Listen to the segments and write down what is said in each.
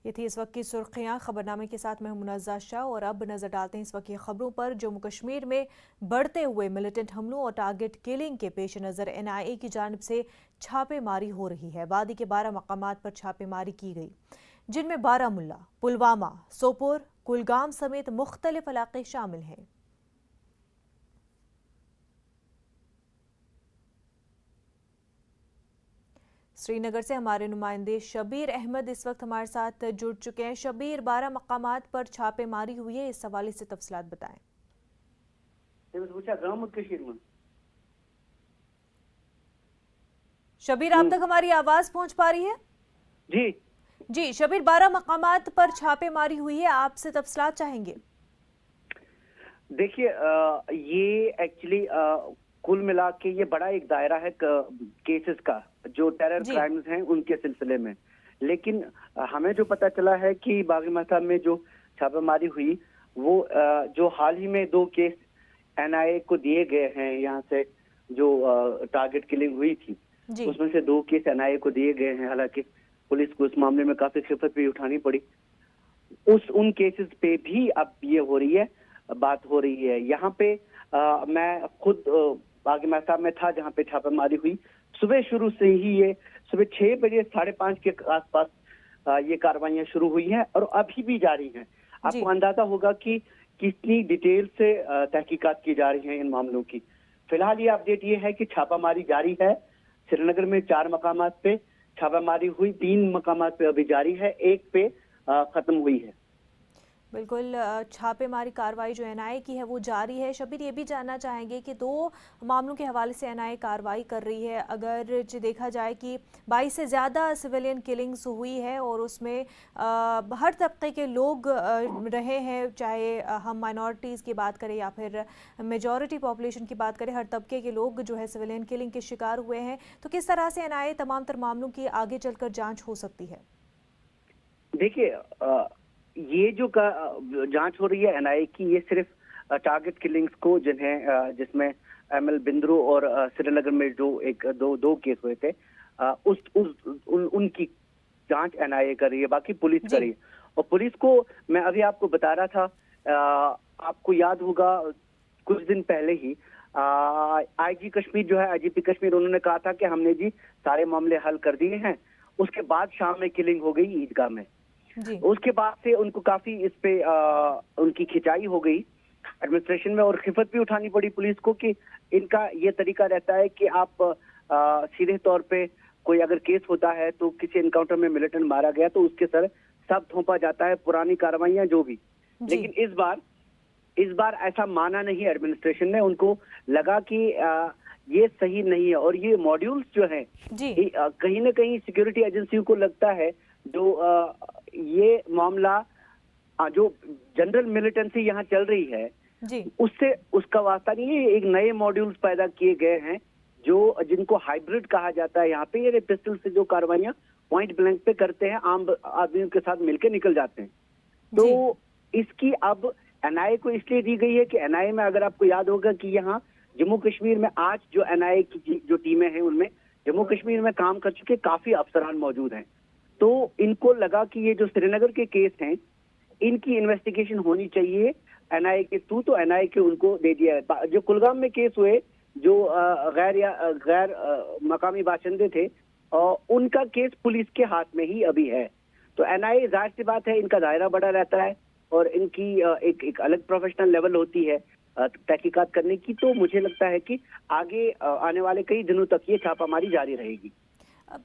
ये थी इस वक्त की सुर्खियां। खबरनामे के साथ मैं हूं मुनज़्ज़ा शाह और अब नजर डालते हैं इस वक्त की खबरों पर। जम्मू कश्मीर में बढ़ते हुए मिलिटेंट हमलों और टारगेट किलिंग के पेश नज़र NIA की जानिब से छापेमारी हो रही है। वादी के 12 मकामात पर छापेमारी की गई, जिनमें बारामुल्ला, पुलवामा, सोपोर, कुलगाम समेत मुख्तलिफ इलाके शामिल हैं। श्रीनगर से हमारे नुमाइंदे शबीर अहमद इस वक्त हमारे साथ जुड़ चुके हैं। शबीर, 12 मकामात पर छापेमारी हुई है, इस हवाले से तफसीलात बताएं। शबीर, आप तक हमारी आवाज पहुंच पा रही है? जी जी शबीर, 12 मकामात पर छापेमारी हुई है, आपसे तफसीलात चाहेंगे। देखिए, ये एक्चुअली कुल मिला के ये बड़ा एक दायरा है केसेस का, जो टेरर जी क्राइम्स हैं उनके सिलसिले में। लेकिन हमें जो पता चला है कि बागी मसाब में जो छापेमारी हुई वो जो हाल ही में 2 केस NIA को दिए गए हैं, यहाँ से जो टारगेट किलिंग हुई थी जी उसमें से 2 केस NIA को दिए गए हैं। हालांकि पुलिस को इस मामले में काफी खिफत भी उठानी पड़ी। उन केसेस पे भी अब ये हो रही है, बात हो रही है। यहाँ पे मैं खुद बागी मसाब में था जहाँ पे छापेमारी हुई। सुबह शुरू से ही ये सुबह 6 बजे 5:30 के आसपास ये कार्रवाइयां शुरू हुई हैं और अभी भी जारी हैं। जी आपको अंदाजा होगा कि कितनी डिटेल से तहकीकात की जा रही हैं इन मामलों की। फिलहाल ये अपडेट ये है कि छापामारी जारी है। श्रीनगर में 4 मकामात पे छापामारी हुई, 3 मकामात पे अभी जारी है, एक पे खत्म हुई है। बिल्कुल, छापेमारी कार्रवाई जो NIA की है वो जारी है। शबीर, ये भी जानना चाहेंगे कि 2 मामलों के हवाले से NIA कार्रवाई कर रही है। अगर देखा जाए कि 22 से ज़्यादा सिविलियन किलिंग्स हुई है और उसमें हर तबके के लोग रहे हैं, चाहे हम माइनॉरिटीज़ की बात करें या फिर मेजॉरिटी पॉपुलेशन की बात करें, हर तबके के लोग जो है सिविलियन किलिंग के शिकार हुए हैं। तो किस तरह से NIA तमाम तर मामलों की आगे चलकर जाँच हो सकती है? देखिए, ये जो जांच हो रही है NIA की, ये सिर्फ टारगेट किलिंग्स को जिसमें ML बिंद्रू और श्रीनगर में जो दो केस हुए थे, उनकी जांच NIA कर रही है, बाकी पुलिस कर रही है। और पुलिस को मैं अभी आपको बता रहा था, आपको याद होगा कुछ दिन पहले ही IG कश्मीर जो है, IGP कश्मीर, उन्होंने कहा था कि हमने जी सारे मामले हल कर दिए हैं। उसके बाद शाम में किलिंग हो गई ईदगाह में। जी उसके बाद से उनको काफी इस पे उनकी खिंचाई हो गई एडमिनिस्ट्रेशन में, और खिफत भी उठानी पड़ी पुलिस को कि इनका ये तरीका रहता है कि आप सीधे तौर पे कोई अगर केस होता है तो किसी एनकाउंटर में मिलिटेंट मारा गया तो उसके सर सब थोपा जाता है, पुरानी कार्रवाइयां जो भी। लेकिन इस बार ऐसा माना नहीं एडमिनिस्ट्रेशन ने। उनको लगा कि ये सही नहीं है, और ये मॉड्यूल्स जो हैं कहीं ना कहीं सिक्योरिटी एजेंसियों को लगता है जो ये मामला जो जनरल मिलिटेंसी यहाँ चल रही है उससे उसका वास्ता नहीं है। एक नए मॉड्यूल्स पैदा किए गए हैं जो जिनको हाइब्रिड कहा जाता है। यहाँ पे ये पिस्टल से जो कार्रवाइयां पॉइंट ब्लैंक पे करते हैं, आम आदमियों के साथ मिलकर निकल जाते हैं। तो इसकी अब NIA को इसलिए दी गई है कि NIA में अगर आपको याद होगा कि यहाँ जम्मू कश्मीर में आज जो NIA की जो टीमें हैं उनमें जम्मू कश्मीर में काम कर चुके काफी अफसरान मौजूद हैं। तो इनको लगा कि ये जो श्रीनगर के केस हैं इनकी इन्वेस्टिगेशन होनी चाहिए NIA के थ्रू, तो NIA के उनको दे दिया है। जो कुलगाम में केस हुए, जो गैर मकामी बाशिंदे थे, उनका केस पुलिस के हाथ में ही अभी है। तो NIA, जाहिर सी बात है, इनका दायरा बड़ा रहता है और इनकी एक अलग प्रोफेशनल लेवल होती है तहकीकात करने की। तो मुझे लगता है कि आगे आने वाले कई दिनों तक ये छापामारी जारी रहेगी।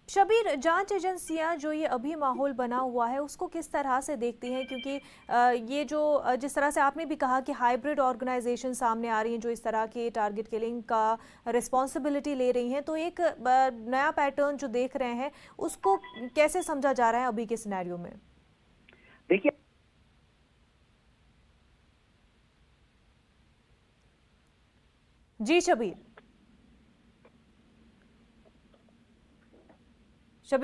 शबीर, जांच एजेंसियां जो ये अभी माहौल बना हुआ है उसको किस तरह से देखती हैं? क्योंकि ये जो जिस तरह से आपने भी कहा कि हाइब्रिड ऑर्गेनाइजेशन सामने आ रही हैं जो इस तरह के टारगेट किलिंग का रिस्पॉन्सिबिलिटी ले रही हैं, तो एक नया पैटर्न जो देख रहे हैं उसको कैसे समझा जा रहा है अभी के सिनेरियो में? देखिए, जी शबीर,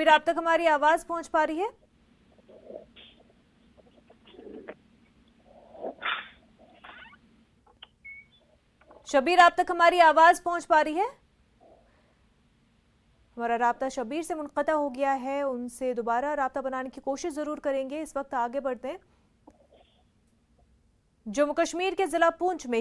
आप तक हमारी आवाज पहुंच पा रही है? शबीर, आप तक हमारी आवाज पहुंच पा रही है? हमारा राब्ता शब्बीर से मुनक़ता हो गया है, उनसे दोबारा राब्ता बनाने की कोशिश ज़रूर करेंगे। इस वक्त आगे बढ़ते हैं। जम्मू कश्मीर के ज़िला पुंछ में